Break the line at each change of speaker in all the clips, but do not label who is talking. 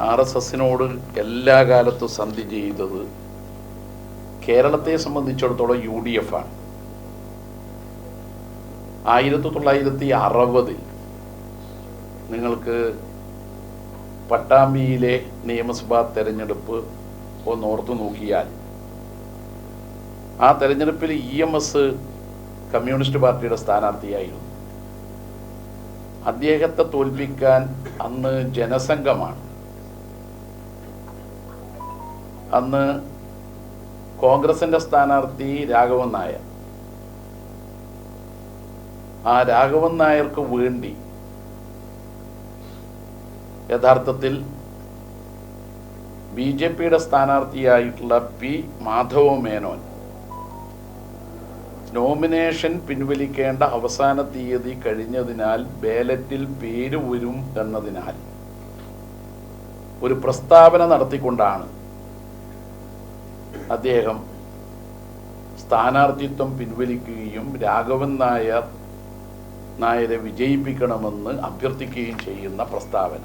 RSSനോട് എല്ലാ കാലത്തും സന്ധി ചെയ്തത് കേരളത്തെ സംബന്ധിച്ചിടത്തോളം UDF ആണ്. 1960 നിങ്ങൾക്ക് പട്ടാമ്പിയിലെ നിയമസഭാ തെരഞ്ഞെടുപ്പ് ഒന്നോർത്തു നോക്കിയാൽ ആ തെരഞ്ഞെടുപ്പിൽ EMS കമ്മ്യൂണിസ്റ്റ് പാർട്ടിയുടെ സ്ഥാനാർത്ഥിയായിരുന്നു. അദ്ദേഹത്തെ തോൽപ്പിക്കാൻ അന്ന് ജനസംഘമാണ്. അന്ന് കോൺഗ്രസിന്റെ സ്ഥാനാർത്ഥി രാഘവൻ നായർ. ആ രാഘവൻ നായർക്ക് വേണ്ടി യഥാർത്ഥത്തിൽ BJPയുടെ സ്ഥാനാർത്ഥിയായിട്ടുള്ള P. മാധവ മേനോൻ നോമിനേഷൻ പിൻവലിക്കേണ്ട അവസാന തീയതി കഴിഞ്ഞതിനാൽ ബാലറ്റിൽ പേര് വരും എന്നതിനാൽ ഒരു പ്രസ്താവന നടത്തിക്കൊണ്ടാണ് അദ്ദേഹം സ്ഥാനാർത്ഥിത്വം പിൻവലിക്കുകയും രാഘവൻ നായരെ വിജയിപ്പിക്കണമെന്ന് അഭ്യർത്ഥിക്കുകയും ചെയ്യുന്ന പ്രസ്താവന.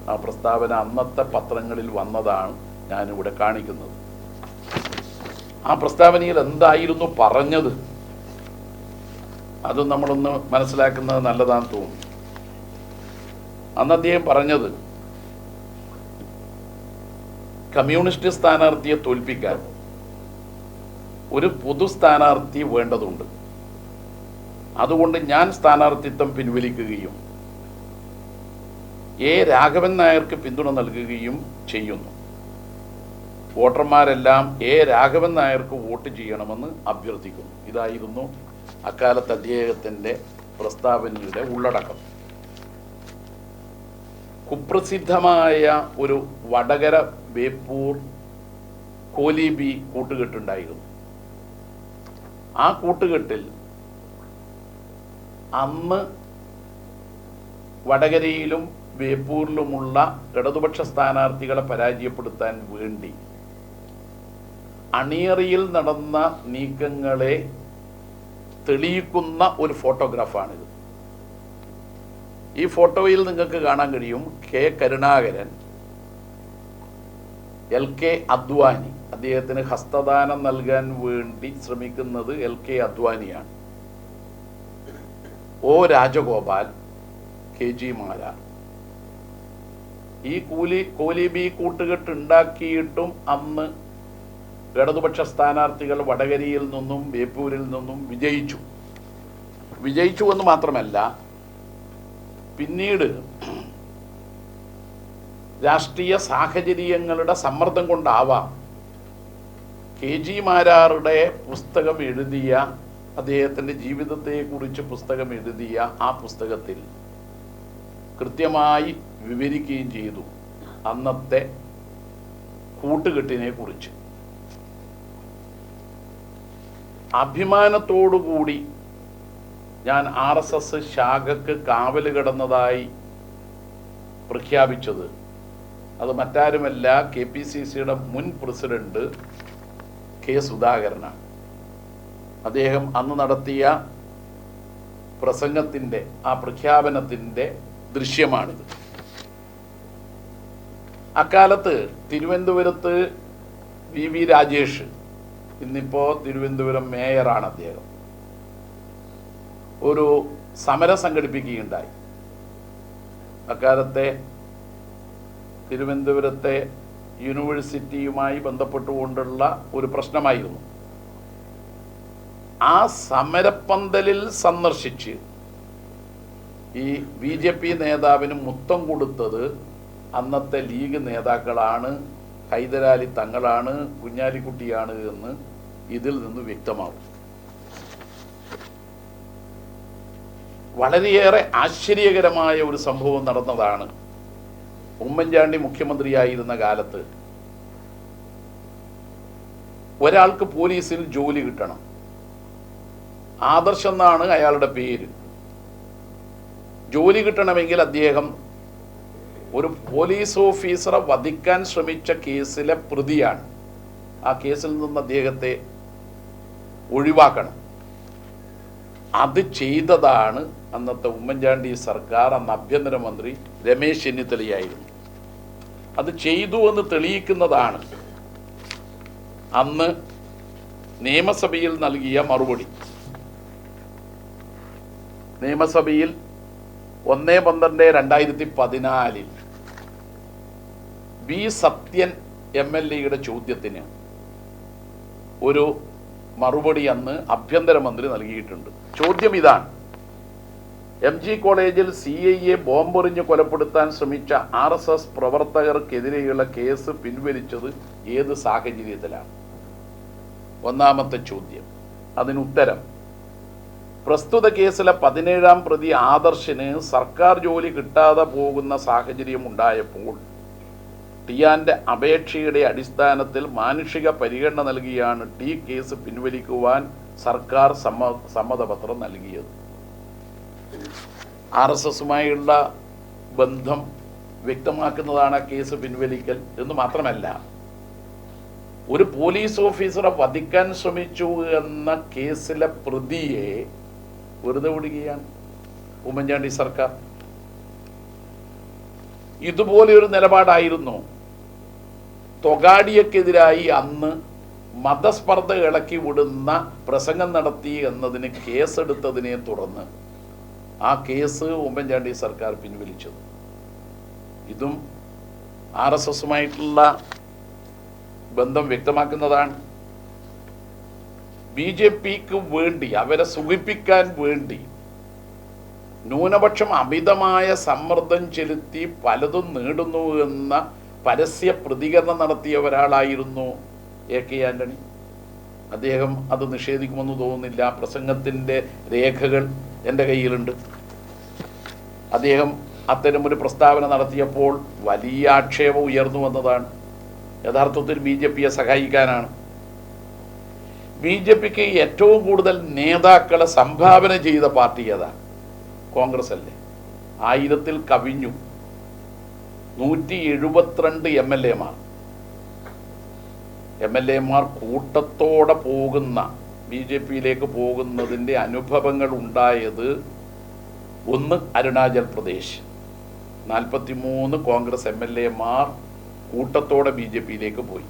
ആ പ്രസ്താവന അന്നത്തെ പത്രങ്ങളിൽ വന്നതാണ് ഞാനിവിടെ കാണിക്കുന്നത്. ആ പ്രസ്താവനയിൽ എന്തായിരുന്നു പറഞ്ഞത് അതും നമ്മളൊന്ന് മനസ്സിലാക്കുന്നത് നല്ലതാണെന്ന് തോന്നുന്നു. അന്ന് അദ്ദേഹം പറഞ്ഞത്, കമ്മ്യൂണിസ്റ്റ് സ്ഥാനാർത്ഥിയെ തോൽപ്പിക്കാൻ ഒരു പൊതു സ്ഥാനാർത്ഥി വേണ്ടതുണ്ട്. അതുകൊണ്ട് ഞാൻ സ്ഥാനാർത്ഥിത്വം പിൻവലിക്കുകയും A. രാഘവൻ നായർക്ക് പിന്തുണ നൽകുകയും ചെയ്യുന്നു. വോട്ടർമാരെല്ലാം A. രാഘവൻ നായർക്ക് വോട്ട് ചെയ്യണമെന്ന് അഭ്യർത്ഥിക്കുന്നു. ഇതായിരുന്നു അക്കാലത്ത് അദ്ദേഹത്തിൻ്റെ പ്രസ്താവനയുടെ ഉള്ളടക്കം. കുപ്രസിദ്ധമായ ഒരു വടകര ബേപ്പൂർ കോലീബി കൂട്ടുകെട്ടുണ്ടായിരുന്നു. ആ കൂട്ടുകെട്ടിൽ അന്ന് വടകരയിലും ബേപ്പൂരിലുമുള്ള ഇടതുപക്ഷ സ്ഥാനാർത്ഥികളെ പരാജയപ്പെടുത്താൻ വേണ്ടി അണിയറിയിൽ നടന്ന നീക്കങ്ങളെ തെളിയിക്കുന്ന ഒരു ഫോട്ടോഗ്രാഫാണിത്. ഈ ഫോട്ടോയിൽ നിങ്ങൾക്ക് കാണാൻ കഴിയും K. കരുണാകരൻ, LK അദ്വാനി, അദ്ദേഹത്തിന് ഹസ്തദാനം നൽകാൻ വേണ്ടി ശ്രമിക്കുന്നത് LK അദ്വാനിയാണ്, O. Rajagopal, KG Marar. ഈ കോലീബി കൂട്ടുകെട്ട് ഉണ്ടാക്കിയിട്ടും അന്ന് ഇടതുപക്ഷ സ്ഥാനാർത്ഥികൾ വടകരയിൽ നിന്നും ബേപ്പൂരിൽ നിന്നും വിജയിച്ചു എന്ന് മാത്രമല്ല, പിന്നീട് രാഷ്ട്രീയ സാഹചര്യങ്ങളുടെ സമ്മർദ്ദം കൊണ്ടാവാം KG മാരാറുടെ പുസ്തകം എഴുതിയ, അദ്ദേഹത്തിൻ്റെ ജീവിതത്തെക്കുറിച്ച് പുസ്തകം എഴുതിയ ആ പുസ്തകത്തിൽ കൃത്യമായി വിവരിക്കുകയും ചെയ്തു അന്നത്തെ കൂട്ടുകെട്ടിനെ കുറിച്ച്. അഭിമാനത്തോടുകൂടി ഞാൻ RSS ശാഖക്ക് കാവല് കിടന്നതായി പ്രഖ്യാപിച്ചത് അത് മറ്റാരുമല്ല, KPCCയുടെ മുൻ പ്രസിഡന്റ് K. സുധാകരനാണ്. അദ്ദേഹം അന്ന് നടത്തിയ പ്രസംഗത്തിൻ്റെ ആ പ്രഖ്യാപനത്തിൻ്റെ ദൃശ്യമാണിത്. അക്കാലത്ത് തിരുവനന്തപുരത്ത് VV രാജേഷ്, ഇന്നിപ്പോൾ തിരുവനന്തപുരം മേയറാണ് അദ്ദേഹം, ഒരു സമരം സംഘടിപ്പിക്കുകയുണ്ടായി. അക്കാലത്തെ തിരുവനന്തപുരത്തെ യൂണിവേഴ്സിറ്റിയുമായി ബന്ധപ്പെട്ടുകൊണ്ടുള്ള ഒരു പ്രശ്നമായിരുന്നു. ആ സമരപ്പന്തലിൽ സന്ദർശിച്ച് ഈ BJP നേതാവിന് മുത്തം കൊടുത്തത് അന്നത്തെ ലീഗ് നേതാക്കളാണ്, ഹൈദരാലി തങ്ങളാണ്, കുഞ്ഞാലിക്കുട്ടിയാണ് എന്ന് ഇതിൽ നിന്ന് വ്യക്തമാവും. വളരെയേറെ ആശ്ചര്യകരമായ ഒരു സംഭവം നടന്നതാണ്. ഉമ്മൻചാണ്ടി മുഖ്യമന്ത്രിയായിരുന്ന കാലത്ത് ഒരാൾക്ക് പോലീസിൽ ജോലി കിട്ടണം. ആദർശ് എന്നാണ് അയാളുടെ പേര്. ജോലി കിട്ടണമെങ്കിൽ അദ്ദേഹം ഒരു പോലീസ് ഓഫീസറെ വധിക്കാൻ ശ്രമിച്ച കേസിലെ പ്രതിയാണ്. ആ കേസിൽ നിന്ന് അദ്ദേഹത്തെ ഒഴിവാക്കണം. അത് ചെയ്തതാണ് അന്നത്തെ ഉമ്മൻചാണ്ടി സർക്കാർ, അന്ന് ആഭ്യന്തരമന്ത്രി രമേശ് ചെന്നിത്തലയായിരുന്നു. അത് ചെയ്തു എന്ന് തെളിയിക്കുന്നതാണ് അന്ന് നിയമസഭയിൽ നൽകിയ മറുപടി. നിയമസഭയിൽ 1/12/2014 വി സത്യൻ MLA ചോദ്യത്തിന് ഒരു മറുപടി അന്ന് ആഭ്യന്തരമന്ത്രി നൽകിയിട്ടുണ്ട്. ചോദ്യം ഇതാണ്: MG കോളേജിൽ CIA ബോംബെറിഞ്ഞ് കൊലപ്പെടുത്താൻ ശ്രമിച്ച RSS പ്രവർത്തകർക്കെതിരെയുള്ള കേസ് പിൻവലിച്ചത് ഏത് സാഹചര്യത്തിലാണ്? ഒന്നാമത്തെ ചോദ്യം. അതിനുത്തരം: പ്രസ്തുത കേസിലെ 17-ാം പ്രതി ആദർശിന് സർക്കാർ ജോലി കിട്ടാതെ പോകുന്ന സാഹചര്യം ഉണ്ടായപ്പോൾ ടിയാന്റെ അപേക്ഷയുടെ അടിസ്ഥാനത്തിൽ മാനുഷിക പരിഗണന നൽകിയാണ് കേസ് പിൻവലിക്കുവാൻ സർക്കാർ സമ്മതപത്രം നൽകിയത്. RSSുമായുള്ള ബന്ധം വ്യക്തമാക്കുന്നതാണ് കേസ് പിൻവലിക്കൽ എന്ന് മാത്രമല്ല, ഒരു പോലീസ് ഓഫീസറെ വധിക്കാൻ ശ്രമിച്ചു എന്ന കേസിലെ പ്രതിയെ വെറുതെ വിടുകയാണ് ഉമ്മൻചാണ്ടി സർക്കാർ. ഇതുപോലെ ഒരു നിലപാടായിരുന്നു തൊഗാഡിയക്കെതിരായി അന്ന് മതസ്പർദ്ധ ഇളക്കി വിടുന്ന പ്രസംഗം നടത്തി എന്നതിന് കേസെടുത്തതിനെ തുടർന്ന് ആ കേസ് ഉമ്മൻചാണ്ടി സർക്കാർ പിൻവലിച്ചത്. ഇതും RSSുമായിട്ടുള്ള ബന്ധം വ്യക്തമാക്കുന്നതാണ്. BJPക്ക് വേണ്ടി, അവരെ സുഖിപ്പിക്കാൻ വേണ്ടി ന്യൂനപക്ഷം അമിതമായ സമ്മർദ്ദം ചെലുത്തി പലതും നേടുന്നു എന്ന പരസ്യ പ്രതികരണം നടത്തിയ ഒരാളായിരുന്നു AK ആന്റണി. അദ്ദേഹം അത് നിഷേധിക്കുമെന്ന് തോന്നുന്നില്ല. പ്രസംഗത്തിൻ്റെ രേഖകൾ എൻ്റെ കയ്യിലുണ്ട്. അദ്ദേഹം അത്തരമൊരു പ്രസ്താവന നടത്തിയപ്പോൾ വലിയ ആക്ഷേപം ഉയർന്നു വന്നതാണ്. യഥാർത്ഥത്തിൽ BJPയെ സഹായിക്കാനാണ്. BJPക്ക് ഏറ്റവും കൂടുതൽ നേതാക്കളെ സംഭാവന ചെയ്ത പാർട്ടി ഏതാ? കോൺഗ്രസ് അല്ലേ? 1000-ൽ കവിഞ്ഞു. 172 MLA-മാർ കൂട്ടത്തോടെ പോകുന്ന BJPയിലേക്ക് പോകുന്നതിൻ്റെ അനുഭവങ്ങൾ ഉണ്ടായത് ഒന്ന് അരുണാചൽ പ്രദേശ്. 43 കോൺഗ്രസ് MLA-മാർ കൂട്ടത്തോടെ BJPയിലേക്ക് പോയി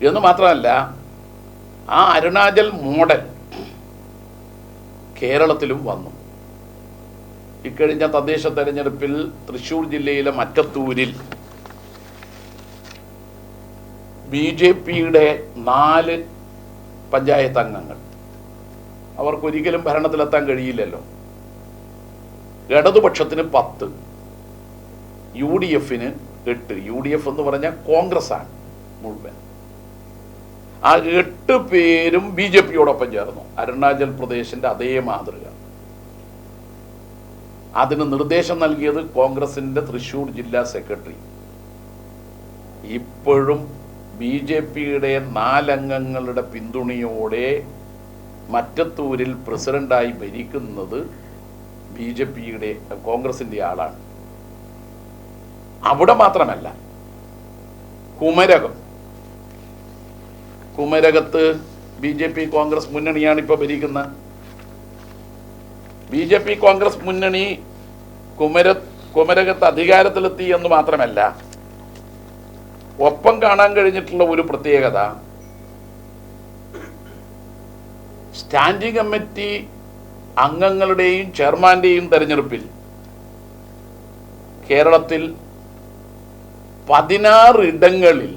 എന്ന് മാത്രമല്ല, ആ അരുണാചൽ മോഡൽ കേരളത്തിലും വന്നു. ഇക്കഴിഞ്ഞ തദ്ദേശ തെരഞ്ഞെടുപ്പിൽ തൃശ്ശൂർ ജില്ലയിലെ മറ്റത്തൂരിൽ BJPയുടെ 4 പഞ്ചായത്ത് അംഗങ്ങൾ, അവർക്കൊരിക്കലും ഭരണത്തിലെത്താൻ കഴിയില്ലല്ലോ. ഇടതുപക്ഷത്തിന് 10, UDFന് 8. UDF എന്ന് പറഞ്ഞാൽ കോൺഗ്രസ് ആണ് മുഴുവൻ. ആ 8 പേരും BJPയോടൊപ്പം ചേർന്നു. അരുണാചൽ പ്രദേശിന്റെ അതേ മാതൃക. അതിന് നിർദ്ദേശം നൽകിയത് കോൺഗ്രസിന്റെ തൃശ്ശൂർ ജില്ലാ സെക്രട്ടറി. ഇപ്പോഴും BJPയുടെ 4 അംഗങ്ങളുടെ പിന്തുണയോടെ മറ്റത്തൂരിൽ പ്രസിഡന്റായി ഭരിക്കുന്നത് BJPയുടെ കോൺഗ്രസിന്റെ ആളാണ്. അവിടെ മാത്രമല്ല, കുമരകത്ത് BJP കോൺഗ്രസ് മുന്നണിയാണ് ഇപ്പോൾ ഭരിക്കുന്നത്. BJP കോൺഗ്രസ് മുന്നണി കുമരകത്ത് അധികാരത്തിലെത്തി എന്ന് മാത്രമല്ല, ഒപ്പം കാണാൻ കഴിഞ്ഞിട്ടുള്ള ഒരു പ്രത്യേകത, സ്റ്റാൻഡിംഗ് കമ്മിറ്റി അംഗങ്ങളുടെയും ചെയർമാന്റെയും തെരഞ്ഞെടുപ്പിൽ കേരളത്തിൽ 16 ഇടങ്ങളിൽ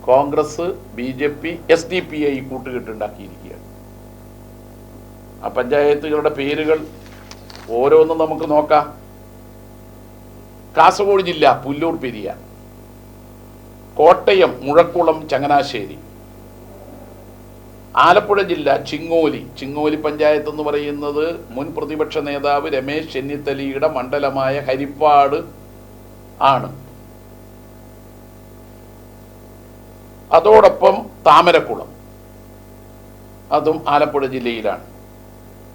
കോൺഗ്രസ് BJP SDPI കൂട്ടുകെട്ടുണ്ടാക്കിയിരിക്കുകയാണ്. ആ പഞ്ചായത്തുകളുടെ പേരുകൾ ഓരോന്നും നമുക്ക് നോക്കാം. കാസർഗോഡ് ജില്ല പുല്ലൂർ പെരിയ, കോട്ടയം മുഴക്കുളം ചങ്ങനാശ്ശേരി, ആലപ്പുഴ ജില്ല ചിങ്ങോലി പഞ്ചായത്ത് എന്ന് പറയുന്നത് മുൻ പ്രതിപക്ഷ നേതാവ് രമേശ് ചെന്നിത്തലയുടെ മണ്ഡലമായ ഹരിപ്പാട് ആണ്. അതോടൊപ്പം താമരക്കുളം, അതും ആലപ്പുഴ ജില്ലയിലാണ്.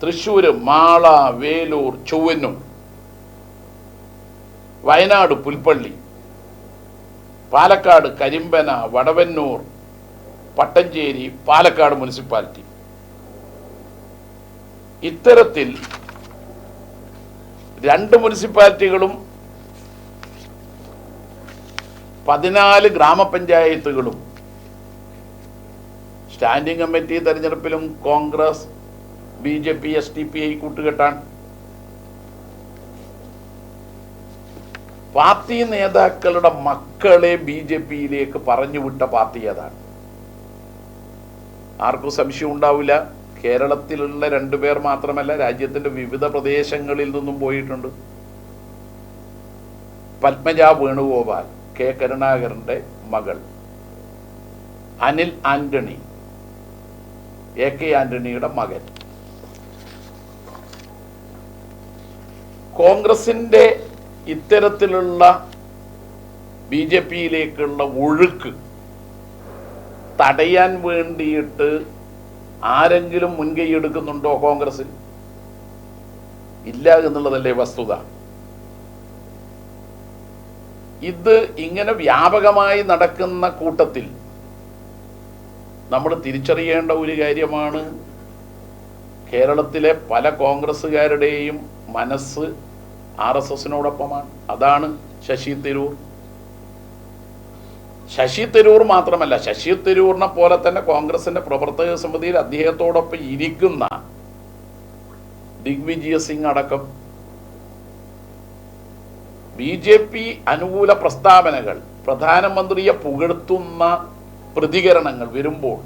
തൃശ്ശൂർ മാള, വേലൂർ, ചൊവ്വന്നൂർ, വയനാട് പുൽപ്പള്ളി, പാലക്കാട് കരിമ്പന, വടവന്നൂർ, പട്ടഞ്ചേരി, പാലക്കാട് മുനിസിപ്പാലിറ്റി. ഇത്തരത്തിൽ 2 മുനിസിപ്പാലിറ്റികളും 14 ഗ്രാമപഞ്ചായത്തുകളും സ്റ്റാൻഡിംഗ് കമ്മിറ്റി തെരഞ്ഞെടുപ്പിലും കോൺഗ്രസ് BJP SDPI കൂട്ടുകെട്ടാണ്. പാർട്ടി നേതാക്കളുടെ മക്കളെ BJPയിലേക്ക് പറഞ്ഞുവിട്ട പാർട്ടി ഏതാണ്? ആർക്കും സംശയം ഉണ്ടാവില്ല. കേരളത്തിലുള്ള 2 പേർ മാത്രമല്ല, രാജ്യത്തിന്റെ വിവിധ പ്രദേശങ്ങളിൽ നിന്നും പോയിട്ടുണ്ട്. പത്മജ വേണുഗോപാൽ, K. കരുണാകരന്റെ മകൾ, അനിൽ ആന്റണി, AK ആന്റണിയുടെ മകൻ. കോൺഗ്രസിന്റെ ഇത്തരത്തിലുള്ള BJPയിലേക്കുള്ള ഒഴുക്ക് തടയാൻ വേണ്ടിയിട്ട് ആരെങ്കിലും മുൻകൈ എടുക്കുന്നുണ്ടോ കോൺഗ്രസിൽ? ഇല്ല എന്നുള്ളതല്ലേ വസ്തുത. ഇത് ഇങ്ങനെ വ്യാപകമായി നടക്കുന്ന കൂട്ടത്തിൽ നമ്മൾ തിരിച്ചറിയേണ്ട ഒരു കാര്യമാണ്, കേരളത്തിലെ പല കോൺഗ്രസ്സുകാരുടെയും മനസ്സ് RSSനോടൊപ്പമാണ്. അതാണ് ശശി തരൂർ. ശശി തരൂർ മാത്രമല്ല, ശശി തരൂറിനെ പോലെ തന്നെ കോൺഗ്രസിന്റെ പ്രവർത്തക സമിതിയിൽ അദ്ദേഹത്തോടൊപ്പം ഇരിക്കുന്ന ദിഗ്വിജയ സിംഗ് അടക്കം BJP അനുകൂല പ്രസ്താവനകൾ, പ്രധാനമന്ത്രിയെ പുകഴ്ത്തുന്ന പ്രതികരണങ്ങൾ വരുമ്പോൾ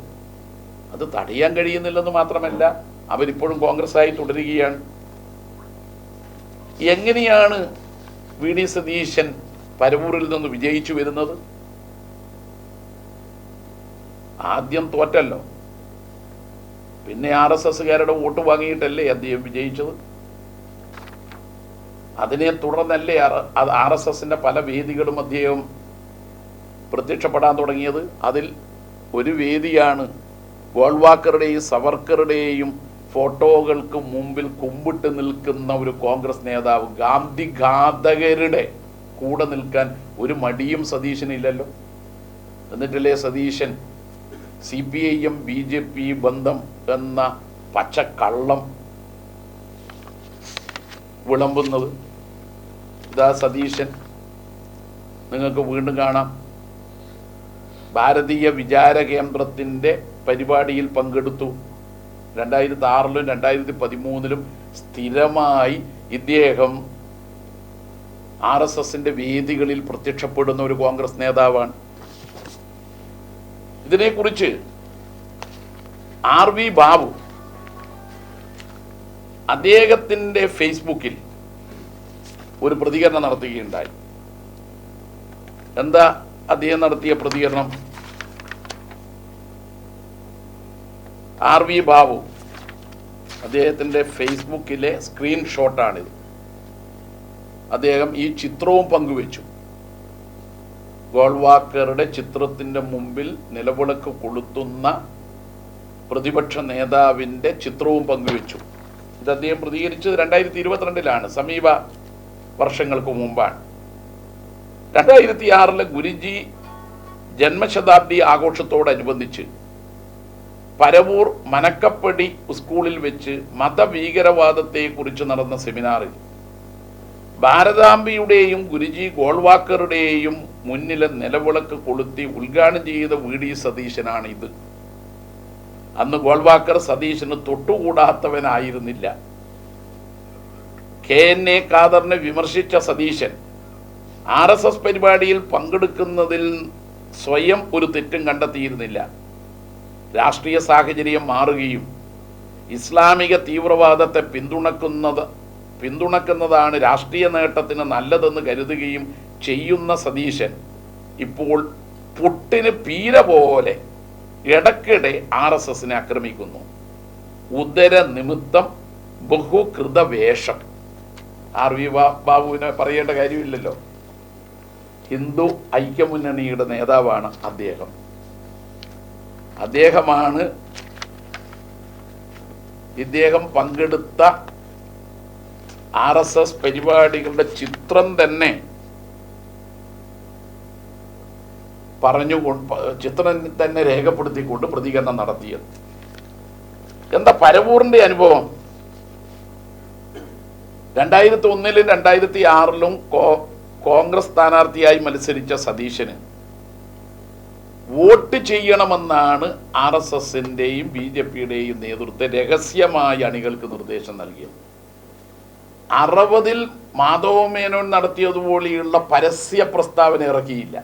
അത് തടയാൻ കഴിയുന്നില്ലെന്ന് മാത്രമല്ല, അവരിപ്പോഴും കോൺഗ്രസ്സായി തുടരുകയാണ്. എങ്ങനെയാണ് VD സതീശൻ പരവൂരിൽ നിന്ന് വിജയിച്ചു വരുന്നത്? ആദ്യം തോറ്റല്ലോ, പിന്നെ RSSകാരുടെ വോട്ട് വാങ്ങിയിട്ടല്ലേ അദ്ദേഹം വിജയിച്ചത്. അതിനെ തുടർന്നല്ലേ RSSന്റെ പല വേദികളും അദ്ദേഹം പ്രത്യക്ഷപ്പെടാൻ തുടങ്ങിയത്. അതിൽ ഒരു വേദിയാണ് ഗോൾവാക്കറുടെയും സവർക്കറുടെയും ഫോട്ടോകൾക്ക് മുമ്പിൽ കുമ്പിട്ട് നിൽക്കുന്ന ഒരു കോൺഗ്രസ് നേതാവ്. ഗാന്ധി ഘാതകരുടെ കൂടെ നിൽക്കാൻ ഒരു മടിയും സതീശനില്ലല്ലോ. എന്നിട്ടല്ലേ സതീശൻ CPIM BJP ബന്ധം എന്ന പച്ചക്കള്ളം വിളമ്പുന്നത്. ഇതാ സതീശൻ, നിങ്ങൾക്ക് വീണ്ടും കാണാം. ഭാരതീയ വിചാര കേന്ദ്രത്തിൻ്റെ പരിപാടിയിൽ പങ്കെടുത്തു. 2006ലും 2013ലും സ്ഥിരമായി ഇദ്ദേഹം RSSന്റെ വേദികളിൽ പ്രത്യക്ഷപ്പെടുന്ന ഒരു കോൺഗ്രസ് നേതാവാണ്. ഇതിനെക്കുറിച്ച് RV ബാബു അദ്ദേഹത്തിൻ്റെ ഫേസ്ബുക്കിൽ ഒരു പ്രതികരണം നടത്തുകയുണ്ടായി. എന്താ അദ്ദേഹം നടത്തിയ പ്രതികരണം? RV ബാബു അദ്ദേഹത്തിൻ്റെ ഫേസ്ബുക്കിലെ സ്ക്രീൻഷോട്ടാണിത്. അദ്ദേഹം ഈ ചിത്രവും പങ്കുവെച്ചു. ഗോൾവാക്കറുടെ ചിത്രത്തിൻ്റെ മുമ്പിൽ നിലവിളക്ക് കൊളുത്തുന്ന പ്രതിപക്ഷ നേതാവിൻ്റെ ചിത്രവും പങ്കുവെച്ചു. ഇത് അദ്ദേഹം പ്രതികരിച്ചത് 2022ലാണ്, സമീപ വർഷങ്ങൾക്ക് മുമ്പാണ്. 2006 ഗുരുജി ജന്മശതാബ്ദി ആഘോഷത്തോടനുബന്ധിച്ച് പരവൂർ മനക്കപ്പടി സ്കൂളിൽ വെച്ച് മതഭീകരവാദത്തെക്കുറിച്ച് നടന്ന സെമിനാറിൽ ഭാരതാംബയുടെയും ഗുരുജി ഗോൾവാക്കറുടെയും മുന്നിലെ നിലവിളക്ക് കൊളുത്തി ഉദ്ഘാടനം ചെയ്ത VD സതീശനാണ് ഇത്. അന്ന് ഗോൾവാക്കർ സതീശന് തൊട്ടുകൂടാത്തവനായിരുന്നില്ല. KNA ഖാദറിനെ വിമർശിച്ച സതീശൻ RSS പരിപാടിയിൽ പങ്കെടുക്കുന്നതിൽ സ്വയം ഒരു തെറ്റും കണ്ടെത്തിയിരുന്നില്ല. രാഷ്ട്രീയ സാഹചര്യം മാറുകയും ഇസ്ലാമിക തീവ്രവാദത്തെ പിന്തുണക്കുന്നതാണ് രാഷ്ട്രീയ നേട്ടത്തിന് നല്ലതെന്ന് കരുതുകയും ചെയ്യുന്ന സതീശൻ ഇപ്പോൾ പുട്ടിന് പീര പോലെ ഇടയ്ക്കിടെ RSSനെ ആക്രമിക്കുന്നു. ഉദര നിമിത്തം ബഹുകൃത വേഷം. RV ബാബുവിനെ പറയേണ്ട കാര്യമില്ലല്ലോ. ഹിന്ദു ഐക്യമുന്നണിയുടെ നേതാവാണ് അദ്ദേഹം. ഇദ്ദേഹം പങ്കെടുത്ത RSS പരിപാടികളുടെ ചിത്രം തന്നെ രേഖപ്പെടുത്തിക്കൊണ്ട് പ്രതികരണം നടത്തിയത്. എന്താ പരവൂറിന്റെ അനുഭവം? 2001ലും 2006ലും കോൺഗ്രസ് സ്ഥാനാർത്ഥിയായി മത്സരിച്ച സതീശന് വോട്ട് ചെയ്യണമെന്നാണ് RSSന്റെയും BJPയുടെയും നേതൃത്വം രഹസ്യമായി അണികൾക്ക് നിർദ്ദേശം നൽകിയത്. 60-ൽ മാധവ മേനോൻ നടത്തിയതുപോലെയുള്ള പരസ്യ പ്രസ്താവന ഇറക്കിയില്ല.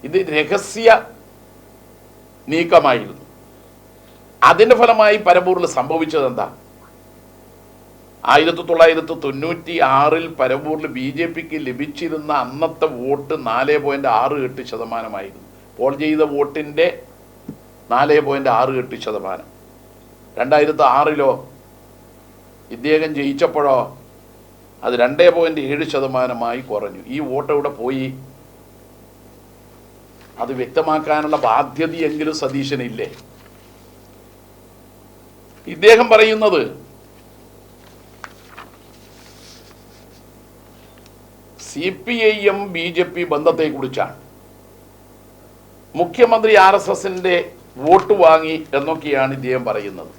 ഇത് രഹസ്യ നീക്കമായിരുന്നു. അതിന്റെ ഫലമായി പരമ്പൂരിൽ സംഭവിച്ചത് എന്താ? 1996-ൽ പരമ്പൂരിൽ BJPക്ക് ലഭിച്ചിരുന്ന അന്നത്തെ വോട്ട് 4.68%. പോൾ ചെയ്ത വോട്ടിന്റെ 4.68%. 2006-ലോ ഇദ്ദേഹം ജയിച്ചപ്പോഴോ അത് 2.7% കുറഞ്ഞു. ഈ വോട്ട് ഇവിടെ പോയി? അത് വ്യക്തമാക്കാനുള്ള ബാധ്യതയെങ്കിലും സതീശനില്ലേ? ഇദ്ദേഹം പറയുന്നത് CPIM BJP ബന്ധത്തെക്കുറിച്ചാണ്. മുഖ്യമന്ത്രി RSSന്റെ വോട്ട് വാങ്ങി എന്നൊക്കെയാണ് ഇദ്ദേഹം പറയുന്നത്.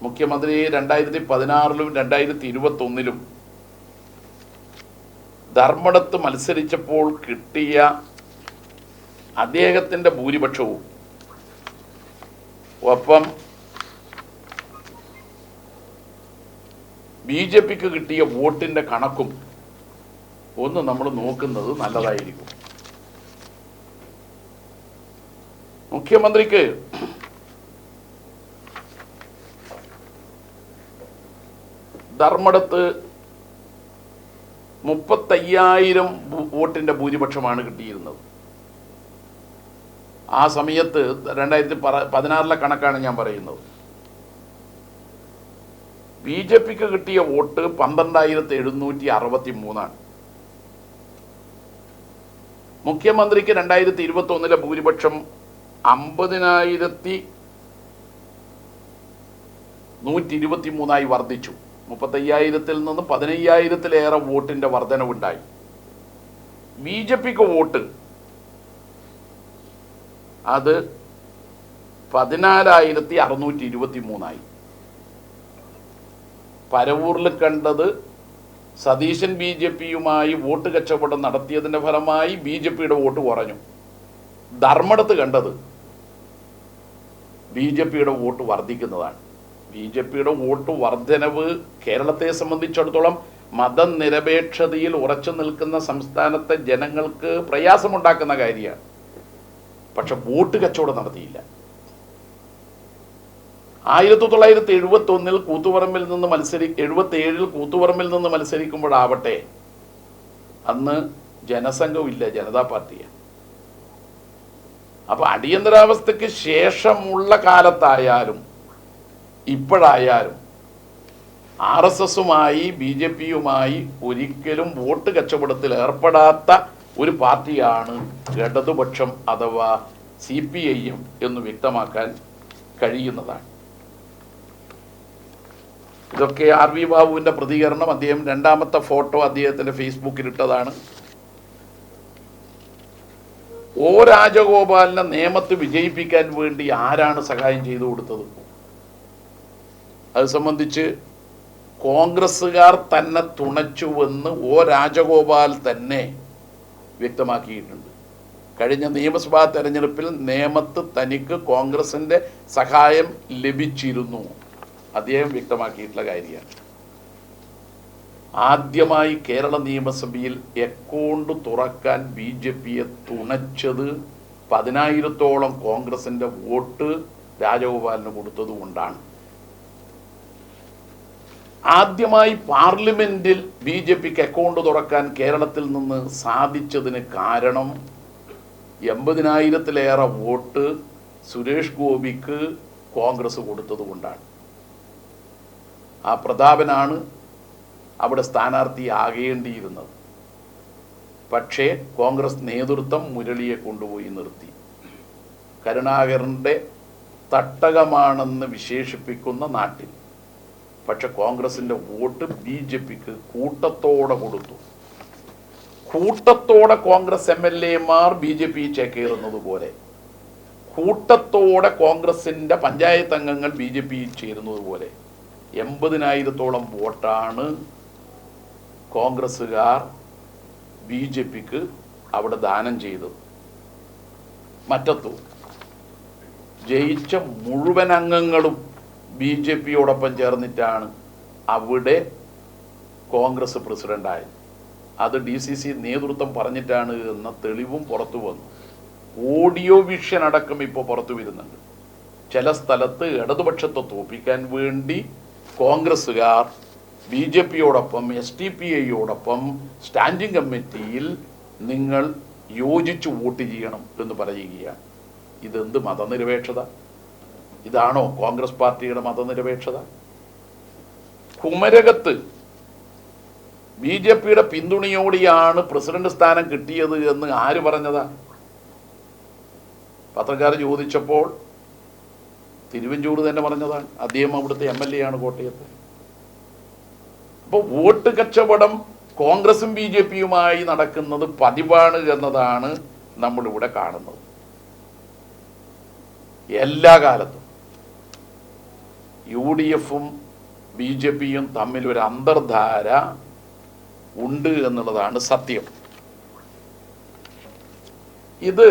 മുഖ്യമന്ത്രി 2016-ലും 2021-ലും ധർമ്മടത്ത് മത്സരിച്ചപ്പോൾ കിട്ടിയ അദ്ദേഹത്തിന്റെ ഭൂരിപക്ഷവും ഒപ്പം BJPക്ക് കിട്ടിയ വോട്ടിന്റെ കണക്കും ഒന്ന് നമ്മൾ നോക്കുന്നത് നല്ലതായിരിക്കും. മുഖ്യമന്ത്രിക്ക് ധർമ്മടത്ത് 35,000 വോട്ടിന്റെ ഭൂരിപക്ഷമാണ് കിട്ടിയിരുന്നത്. ആ സമയത്ത് 2016-ലെ കണക്കാണ് ഞാൻ പറയുന്നത്. BJPക്ക് കിട്ടിയ വോട്ട് 12,763. മുഖ്യമന്ത്രിക്ക് 2021-ലെ ഭൂരിപക്ഷം 50,123 വർദ്ധിച്ചു. 35,000-ൽ നിന്ന് 15,000-ലേറെ വോട്ടിന്റെ വർധനവുണ്ടായി. BJPക്ക് വോട്ട് അത് 14,623. പരവൂരിൽ കണ്ടത് സതീശൻ BJPയുമായി വോട്ട് കച്ചവടം നടത്തിയതിന്റെ ഫലമായി BJPയുടെ വോട്ട് കുറഞ്ഞു. ധർമ്മടത്ത് കണ്ടത് BJPയുടെ വോട്ട് വർദ്ധിക്കുന്നതാണ്. BJPയുടെ വോട്ട് വർധനവ് കേരളത്തെ സംബന്ധിച്ചിടത്തോളം മതനിരപേക്ഷതയിൽ ഉറച്ചു നിൽക്കുന്ന സംസ്ഥാനത്തെ ജനങ്ങൾക്ക് പ്രയാസമുണ്ടാക്കുന്ന കാര്യമാണ്. പക്ഷെ വോട്ട് കച്ചവടം നടത്തിയില്ല. 1971-ൽ കൂത്തുപറമ്പിൽ നിന്ന് 77-ൽ കൂത്തുപറമ്പിൽ നിന്ന് മത്സരിക്കുമ്പോഴാവട്ടെ അന്ന് ജനസംഘമില്ല, ജനതാ പാർട്ടിയാണ്. അപ്പൊ അടിയന്തരാവസ്ഥയ്ക്ക് ശേഷമുള്ള കാലത്തായാലും ഇപ്പോഴായാലും RSSുമായി BJPയുമായി ഒരിക്കലും വോട്ട് കച്ചവടത്തിൽ ഏർപ്പെടാത്ത ഒരു പാർട്ടിയാണ് ഇടതുപക്ഷം അഥവാ CPIM എന്ന് വ്യക്തമാക്കാൻ കഴിയുന്നതാണ്. ഇതൊക്കെ RV ബാബുവിന്റെ പ്രതികരണം. അദ്ദേഹം രണ്ടാമത്തെ ഫോട്ടോ അദ്ദേഹത്തിന്റെ ഫേസ്ബുക്കിൽ ഇട്ടതാണ്. O രാജഗോപാലിനെ നിയമത്ത് വിജയിപ്പിക്കാൻ വേണ്ടി ആരാണ് സഹായം ചെയ്തു കൊടുത്തത്? അത് സംബന്ധിച്ച് കോൺഗ്രസ്സുകാർ തന്നെ തുണച്ചുവെന്ന് O രാജഗോപാൽ തന്നെ വ്യക്തമാക്കിയിട്ടുണ്ട്. കഴിഞ്ഞ നിയമസഭാ തെരഞ്ഞെടുപ്പിൽ നേമത്ത് തനിക്ക് കോൺഗ്രസിന്റെ സഹായം ലഭിച്ചിരുന്നു. അദ്ദേഹം വ്യക്തമാക്കിയിട്ടുള്ള കാര്യമാണ്. ആദ്യമായി കേരള നിയമസഭയിൽ അക്കൗണ്ട് തുറക്കാൻ BJPയെ തുണച്ചത് 10,000-ഓളം കോൺഗ്രസിന്റെ വോട്ട് രാജഗോപാലിന് കൊടുത്തതുകൊണ്ടാണ്. ആദ്യമായി പാർലമെന്റിൽ BJPക്ക് അക്കൗണ്ട് തുറക്കാൻ കേരളത്തിൽ നിന്ന് സാധിച്ചതിന് കാരണം 80,000-ലേറെ വോട്ട് സുരേഷ് ഗോപിക്ക് കോൺഗ്രസ് കൊടുത്തതുകൊണ്ടാണ്. ആ പ്രതാപനാണ് അവിടെ സ്ഥാനാർത്ഥിയാകേണ്ടിയിരുന്നത്. പക്ഷേ കോൺഗ്രസ് നേതൃത്വം മുരളിയെ കൊണ്ടുപോയി നിർത്തി. കരുണാകരന്റെ തട്ടകമാണെന്ന് വിശേഷിപ്പിക്കുന്ന നാട്ടിൽ പക്ഷെ കോൺഗ്രസിന്റെ വോട്ട് BJPക്ക് കൂട്ടത്തോടെ കൊടുത്തു. കൂട്ടത്തോടെ കോൺഗ്രസ് MLAമാർ BJP ചേക്കേറുന്നത് പോലെ കൂട്ടത്തോടെ കോൺഗ്രസിന്റെ പഞ്ചായത്ത് അംഗങ്ങൾ BJP ചേരുന്നത് പോലെ 80,000-ഓളം വോട്ടാണ് കോൺഗ്രസ്സുകാർ BJPക്ക് അവിടെ ദാനം ചെയ്തത്. മറ്റത്തു ജയിച്ച മുഴുവൻ അംഗങ്ങളും BJPയോടൊപ്പം ചേർന്നിട്ടാണ് അവിടെ കോൺഗ്രസ് പ്രസിഡന്റായത്. അത് DCC നേതൃത്വം പറഞ്ഞിട്ടാണ് എന്ന തെളിവും പുറത്തു വന്നു. ഓഡിയോ വിഷൻ അടക്കം ഇപ്പോൾ പുറത്തു വരുന്നുണ്ട്. ചില സ്ഥലത്ത് ഇടതുപക്ഷത്തെ തോൽപ്പിക്കാൻ വേണ്ടി കോൺഗ്രസ്സുകാർ BJPയോടൊപ്പം SDPIയോടൊപ്പം സ്റ്റാൻഡിംഗ് കമ്മിറ്റിയിൽ നിങ്ങൾ യോജിച്ചു വോട്ട് ചെയ്യണം എന്ന് പറയുകയാണ്. ഇതെന്ത് മതനിരപേക്ഷത? ഇതാണോ കോൺഗ്രസ് പാർട്ടിയുടെ മതനിരപേക്ഷത? കുമരകത്ത് BJPയുടെ പിന്തുണയോടെയാണ് പ്രസിഡന്റ് സ്ഥാനം കിട്ടിയത് എന്ന് ആര് പറഞ്ഞതാ? പത്രക്കാർ ചോദിച്ചപ്പോൾ തിരുവഞ്ചൂർ തന്നെ പറഞ്ഞതാണ്. അദ്ദേഹം അവിടുത്തെ MLA ആണ് കോട്ടയത്ത്. അപ്പോൾ വോട്ട് കച്ചവടം കോൺഗ്രസും BJPയുമായി നടക്കുന്നത് പതിവാണ് എന്നതാണ് നമ്മളിവിടെ കാണുന്നത്. എല്ലാ കാലത്തും UDFും BJPയും തമ്മിൽ ഒരു അന്തർധാര ഉണ്ട് എന്നുള്ളതാണ് സത്യം. ഇത്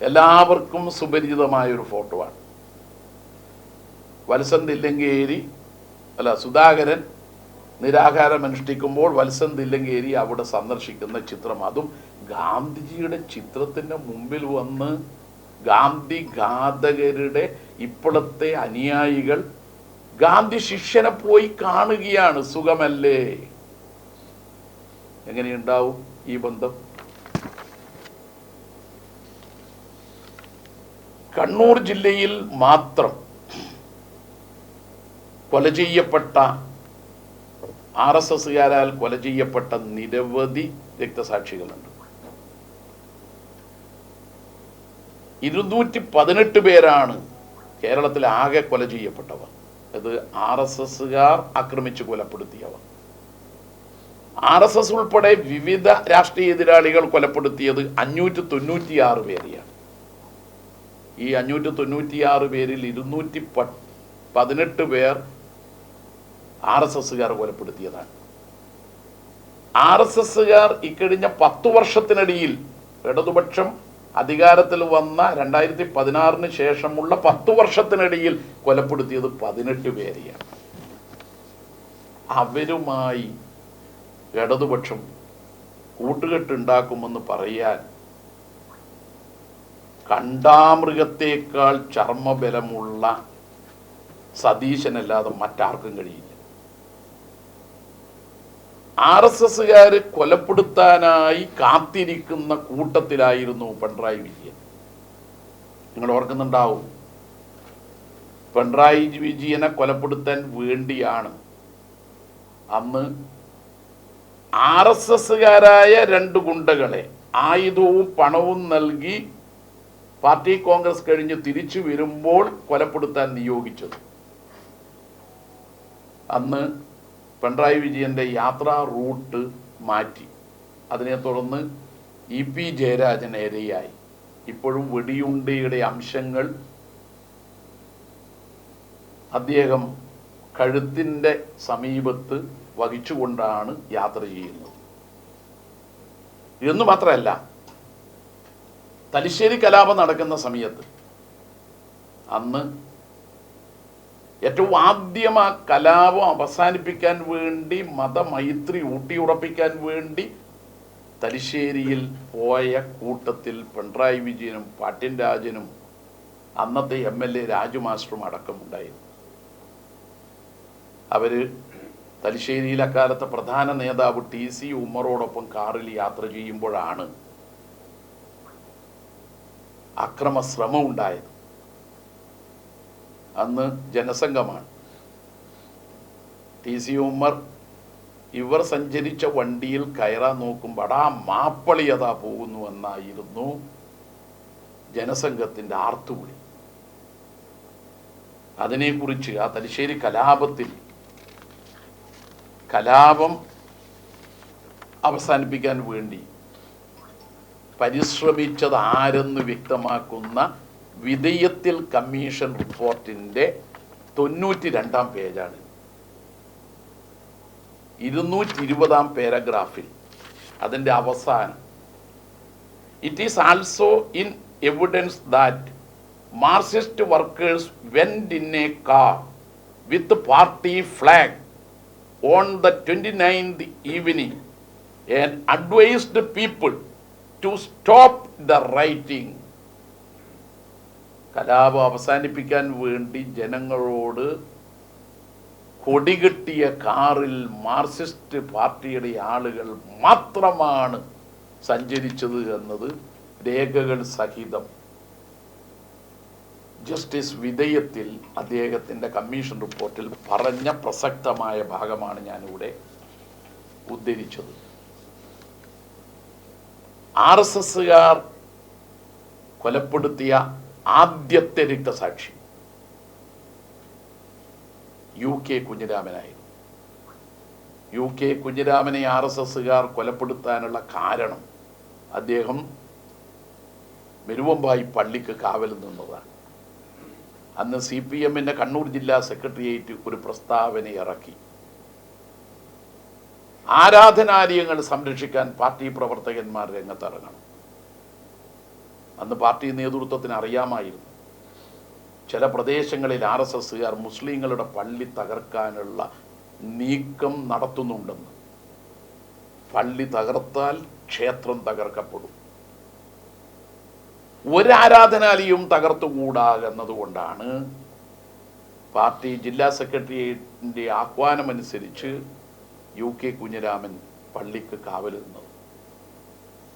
എല്ലാവർക്കും സുപരിചിതമായൊരു ഫോട്ടോ ആണ്. വത്സൻ തില്ലങ്കേരി സുധാകരൻ നിരാഹാരം അനുഷ്ഠിക്കുമ്പോൾ വത്സൻ തില്ലങ്കേരി അവിടെ സന്ദർശിക്കുന്ന ചിത്രം. അതും ഗാന്ധിജിയുടെ ചിത്രത്തിന് മുമ്പിൽ വന്ന് ഗാന്ധി ഘാതകരുടെ ഇപ്പോഴത്തെ അനുയായികൾ ഗാന്ധി ശിഷ്യനെ പോയി കാണുകയാണ്. സുഖമല്ലേ? എങ്ങനെയുണ്ടാവും ഈ ബന്ധം? കണ്ണൂർ ജില്ലയിൽ മാത്രം കൊല ചെയ്യപ്പെട്ട RSSകാരാൽ കൊല ചെയ്യപ്പെട്ട നിരവധി രക്തസാക്ഷികളുണ്ട്. 218 പേരാണ് കേരളത്തിൽ ആകെ കൊല ചെയ്യപ്പെട്ടവർ. അത് RSSകാർ ആക്രമിച്ച് കൊലപ്പെടുത്തിയവർ. RSS ഉൾപ്പെടെ വിവിധ രാഷ്ട്രീയ എതിരാളികൾ കൊലപ്പെടുത്തിയത് 596 പേരെയാണ്. ഈ 596 പേരിൽ 218 പേർ RSSകാർ കൊലപ്പെടുത്തിയതാണ്. RSSകാർ ഇക്കഴിഞ്ഞ 10 വർഷത്തിനിടയിൽ ഇടതുപക്ഷം അധികാരത്തിൽ വന്ന 2016 ശേഷമുള്ള 10 വർഷത്തിനിടയിൽ കൊലപ്പെടുത്തിയത് 18 പേരെയാണ്. അവരുമായി ഇടതുപക്ഷം കൂട്ടുകെട്ടുണ്ടാക്കുമെന്ന് പറയാൻ കണ്ടാമൃഗത്തേക്കാൾ ചർമ്മബലമുള്ള സതീശനല്ലാതെ മറ്റാർക്കും കഴിയില്ല. RSSകാര് കൊലപ്പെടുത്താനായി കാത്തിരിക്കുന്ന കൂട്ടത്തിലായിരുന്നു പിണറായി വിജയൻ. നിങ്ങൾ ഓർക്കുന്നുണ്ടാവും, പിണറായി വിജയനെ കൊലപ്പെടുത്താൻ വേണ്ടിയാണ് അന്ന് RSSകാരായ 2 ഗുണ്ടകളെ ആയുധവും പണവും നൽകി പാർട്ടി കോൺഗ്രസ് കഴിഞ്ഞ് തിരിച്ചു വരുമ്പോൾ കൊലപ്പെടുത്താൻ നിയോഗിച്ചത്. അന്ന് പിണറായി വിജയന്റെ യാത്രാ റൂട്ട് മാറ്റി. അതിനെ തുടർന്ന് EP ജയരാജൻ ഇരയായി. ഇപ്പോഴും വെടിയുണ്ടയുടെ അംശങ്ങൾ അദ്ദേഹം കഴുത്തിൻ്റെ സമീപത്ത് വഹിച്ചുകൊണ്ടാണ് യാത്ര ചെയ്യുന്നത്. എന്നു മാത്രമല്ല, തലശ്ശേരി കലാപം നടക്കുന്ന സമയത്ത് അന്ന് ഏറ്റവും ആദ്യം ആ കലാപം അവസാനിപ്പിക്കാൻ വേണ്ടി മതമൈത്രി ഊട്ടിയുറപ്പിക്കാൻ വേണ്ടി തലശ്ശേരിയിൽ പോയ കൂട്ടത്തിൽ പിണറായി വിജയനും പാട്യൻ രാജനും അന്നത്തെ MLA രാജു മാസ്റ്ററും അടക്കമുണ്ടായിരുന്നു. അവര് തലശ്ശേരിയിൽ അക്കാലത്തെ പ്രധാന നേതാവ് TC ഉമ്മറോടൊപ്പം കാറിൽ യാത്ര ചെയ്യുമ്പോഴാണ് അക്രമശ്രമം ഉണ്ടായത്. അന്ന് ജനസംഘമാണ്. TC ഉമ്മർ ഇവർ സഞ്ചരിച്ച വണ്ടിയിൽ കയറാൻ നോക്കുമ്പോൾ അടാ മാപ്പളി അതാ പോകുന്നു എന്നായിരുന്നു ജനസംഘത്തിൻ്റെ ആർത്തുവിളി. അതിനെക്കുറിച്ച് ആ തലശ്ശേരി കലാപത്തിൽ കലാപം അവസാനിപ്പിക്കാൻ വേണ്ടി പരിശ്രമിച്ചത് ആരെന്ന് വ്യക്തമാക്കുന്ന വിധേയത്തിൽ കമ്മീഷൻ റിപ്പോർട്ടിൻ്റെ 92-ാം പേജാണ്. 220 പാരഗ്രാഫിൽ അതിൻ്റെ അവസാനം, it is also in evidence that Marxist workers went in A car with party flag on the 29th evening and advised the people to stop the rioting. കലാപം അവസാനിപ്പിക്കാൻ വേണ്ടി ജനങ്ങളോട് കൊടികെട്ടിയ കാറിൽ മാർക്സിസ്റ്റ് പാർട്ടിയുടെ ആളുകൾ മാത്രമാണ് സഞ്ചരിച്ചത് എന്നത് രേഖകൾ സഹിതം ജസ്റ്റിസ് വിധേയത്തിൽ അദ്ദേഹത്തിൻ്റെ കമ്മീഷൻ റിപ്പോർട്ടിൽ പറഞ്ഞ പ്രസക്തമായ ഭാഗമാണ് ഞാനിവിടെ ഉദ്ധരിച്ചത്. RSSകാർ കൊലപ്പെടുത്തിയ ആദ്യത്തെ രക്തസാക്ഷി UK കുഞ്ഞിരാമനായിരുന്നു. UK കുഞ്ഞിരാമനെ RSSകാർ കൊലപ്പെടുത്താനുള്ള കാരണം അദ്ദേഹം മെരുവമ്പായി പള്ളിക്ക് കാവൽ നിന്നതാണ്. അന്ന് CPM കണ്ണൂർ ജില്ലാ സെക്രട്ടേറിയറ്റ് ഒരു പ്രസ്താവന ഇറക്കി. ആരാധനാലയങ്ങൾ സംരക്ഷിക്കാൻ പാർട്ടി പ്രവർത്തകന്മാർ രംഗത്തിറങ്ങണം. അന്ന് പാർട്ടി നേതൃത്വത്തിന് അറിയാമായിരുന്നു ചില പ്രദേശങ്ങളിൽ RSSകാർ മുസ്ലിങ്ങളുടെ പള്ളി തകർക്കാനുള്ള നീക്കം നടത്തുന്നുണ്ടെന്ന്. പള്ളി തകർത്താൽ ക്ഷേത്രം തകർക്കപ്പെടും. ഒരാരാധനാലയവും തകർത്തുകൂടാ എന്നതുകൊണ്ടാണ് പാർട്ടി ജില്ലാ സെക്രട്ടേറിയറ്റിൻ്റെ ആഹ്വാനമനുസരിച്ച് UK കുഞ്ഞിരാമൻ പള്ളിക്ക് കാവൽ നിന്നത്.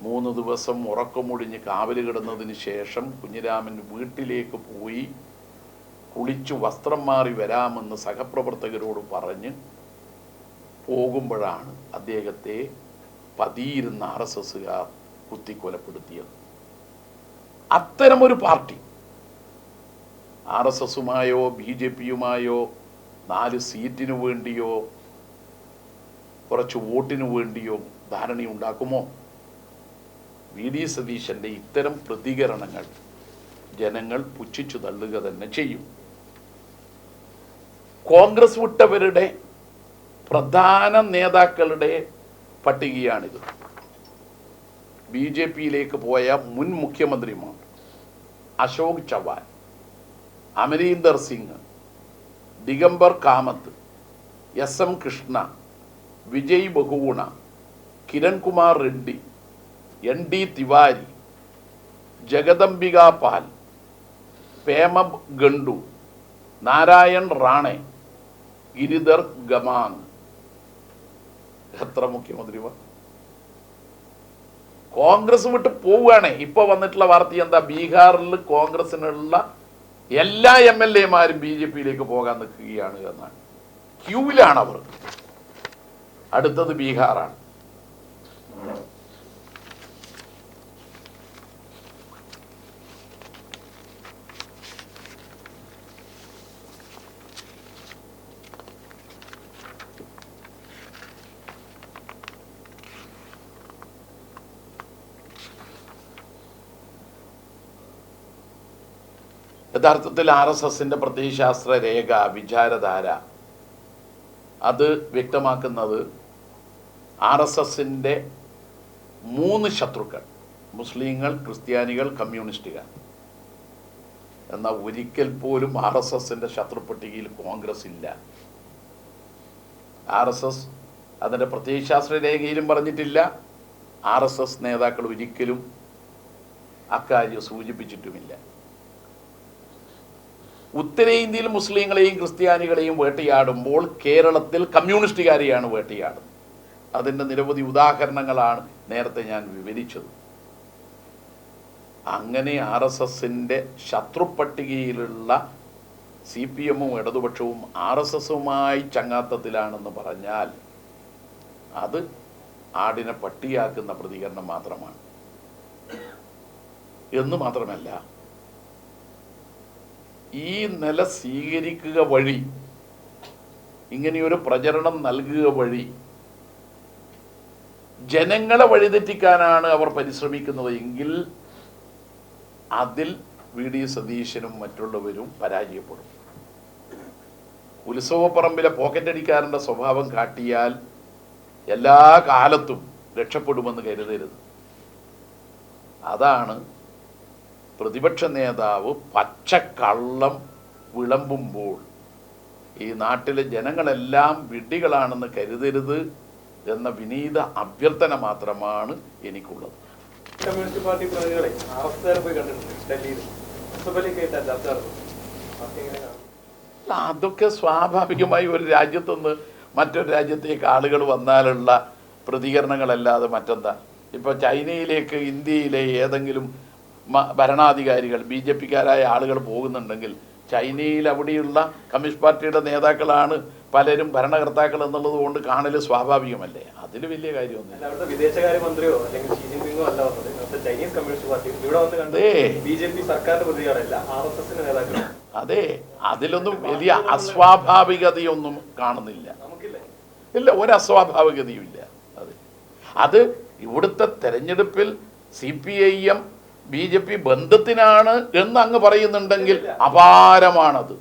3 ദിവസം ഉറക്കമൊടിഞ്ഞ് കാവൽ കിടന്നതിന് ശേഷം കുഞ്ഞിരാമൻ വീട്ടിലേക്ക് പോയി കുളിച്ചു വസ്ത്രം മാറി വരാമെന്ന് സഹപ്രവർത്തകരോട് പറഞ്ഞ് പോകുമ്പോഴാണ് അദ്ദേഹത്തെ പതിയിരുന്ന RSSകാർ കുത്തിക്കൊലപ്പെടുത്തിയത്. അത്തരമൊരു പാർട്ടി RSSുമായോ BJPയുമായോ 4 സീറ്റിനു വേണ്ടിയോ കുറച്ച് വോട്ടിനു വേണ്ടിയോ ധാരണയുണ്ടാക്കുമോ? VD സതീശൻ്റെ ഇത്തരം പ്രതികരണങ്ങൾ ജനങ്ങൾ പുച്ഛിച്ചു തള്ളുക തന്നെ ചെയ്യും. കോൺഗ്രസ് വിട്ടവരുടെ പ്രധാന നേതാക്കളുടെ പട്ടികയാണിത്. BJPയിലേക്ക് പോയ മുൻ മുഖ്യമന്ത്രിമാർ അശോക് ചവാൻ, അമരീന്ദർ സിംഗ്, ദിഗംബർ കാമത്ത്, SM കൃഷ്ണ, വിജയ് ബഹുഗുണ, കിരൺകുമാർ റെഡ്ഡി, ND തിവാരി, ജഗദംബിക പാൽ, പേമ ഗണ്ടു, നാരായൺ റാണെ, ഗിരിധർ ഗമാങ്. എത്ര മുഖ്യമന്ത്രിമാർ കോൺഗ്രസ് വിട്ട് പോവുകയാണ്. ഇപ്പൊ വന്നിട്ടുള്ള വാർത്ത എന്താ? ബീഹാറിൽ കോൺഗ്രസിനുള്ള എല്ലാ MLAമാരും BJPയിലേക്ക് പോകാൻ നിൽക്കുകയാണ് എന്നാണ്. ക്യൂവിലാണ് അവർ. അടുത്തത് ബീഹാറാണ്. യഥാർത്ഥത്തിൽ RSSന്റെ പ്രത്യയശാസ്ത്ര രേഖ വിചാരധാര അത് വ്യക്തമാക്കുന്നത് RSSന്റെ 3 ശത്രുക്കൾ മുസ്ലിങ്ങൾ, ക്രിസ്ത്യാനികൾ, കമ്മ്യൂണിസ്റ്റുകാർ. എന്നാൽ ഒരിക്കൽ പോലും RSSന്റെ ശത്രുപട്ടികയിൽ കോൺഗ്രസ് ഇല്ല. RSS അതിൻ്റെ പ്രത്യയശാസ്ത്ര രേഖയിലും പറഞ്ഞിട്ടില്ല. RSS നേതാക്കൾ ഒരിക്കലും അക്കാര്യം സൂചിപ്പിച്ചിട്ടുമില്ല. ഉത്തരേന്ത്യയിൽ മുസ്ലിങ്ങളെയും ക്രിസ്ത്യാനികളെയും വേട്ടയാടുമ്പോൾ കേരളത്തിൽ കമ്മ്യൂണിസ്റ്റുകാരെയാണ് വേട്ടയാടുന്നത്. അതിൻ്റെ നിരവധി ഉദാഹരണങ്ങളാണ് നേരത്തെ ഞാൻ വിവരിച്ചത്. അങ്ങനെ RSSന്റെ ശത്രുപട്ടികയിലുള്ള CPMും ഇടതുപക്ഷവും RSSുമായി ചങ്ങാത്തത്തിലാണെന്ന് പറഞ്ഞാൽ അത് ആടിനെ പട്ടിയാക്കുന്ന പ്രതികരണം മാത്രമാണ്. എന്ന് മാത്രമല്ല, ഈ നില സ്വീകരിക്കുക വഴി, ഇങ്ങനെയൊരു പ്രചരണം നൽകുക വഴി ജനങ്ങളെ വഴിതെറ്റിക്കാനാണ് അവർ പരിശ്രമിക്കുന്നത് എങ്കിൽ അതിൽ VD സതീശനും മറ്റുള്ളവരും പരാജയപ്പെടും. ഉത്സവപ്പറമ്പിലെ പോക്കറ്റടിക്കാരൻ്റെ സ്വഭാവം കാട്ടിയാൽ എല്ലാ കാലത്തും രക്ഷപ്പെടുമെന്ന് കരുതരുത്. അതാണ് പ്രതിപക്ഷ നേതാവ് പച്ചക്കള്ളം വിളമ്പുമ്പോൾ ഈ നാട്ടിലെ ജനങ്ങളെല്ലാം വിഡ്ഢികളാണെന്ന് കരുതരുത് എന്ന വിനീത അഭ്യർത്ഥന മാത്രമാണ് എനിക്കുള്ളത്.
കമ്മ്യൂണിസ്റ്റ് പാർട്ടി പ്രതിനിധികളെ അവസ്ഥ പോയി കണ്ടിട്ടുണ്ട് ഡൽഹിയിൽ.
അതൊക്കെ സ്വാഭാവികമായി ഒരു രാജ്യത്തുനിന്ന് മറ്റൊരു രാജ്യത്തേക്ക് ആളുകൾ വന്നാലുള്ള പ്രതികരണങ്ങളല്ലാതെ മറ്റെന്താ. ഇപ്പോൾ ചൈനയിലേക്ക് ഇന്ത്യയിലെ ഏതെങ്കിലും ഭരണാധികാരികൾ BJP-ക്കാരായ ആളുകൾ പോകുന്നുണ്ടെങ്കിൽ ചൈനയിൽ അവിടെയുള്ള കമ്മ്യൂണിസ്റ്റ് പാർട്ടിയുടെ നേതാക്കളാണ് പലരും ഭരണകർത്താക്കൾ എന്നുള്ളത് കൊണ്ട് കാണൽ സ്വാഭാവികമല്ലേ. അതിൽ വലിയ കാര്യമൊന്നുമില്ല.
വിദേശകാര്യമന്ത്രിയോ അല്ലെങ്കിൽ ഷീ ജിൻപിങ്ങോ അല്ല വന്നത്, ചൈനീസ് കമ്മ്യൂണിസ്റ്റ് പാർട്ടി ഇവിടെ വന്ന് കണ്ടത് BJP സർക്കാരിന്റെ പ്രതികളല്ല, RSSന്റെ നേതാക്കളാണ്.
അതെ, അതിലൊന്നും വലിയ അസ്വാഭാവികതയൊന്നും കാണുന്നില്ല. ഇല്ല, ഒരു അസ്വാഭാവികതയും ഇല്ല. അത് ഇവിടുത്തെ തെരഞ്ഞെടുപ്പിൽ CPIM BJP ബന്ധത്തിനാണ് എന്ന് അങ്ങ് പറയുന്നുണ്ടെങ്കിൽ അപാരമാണത്.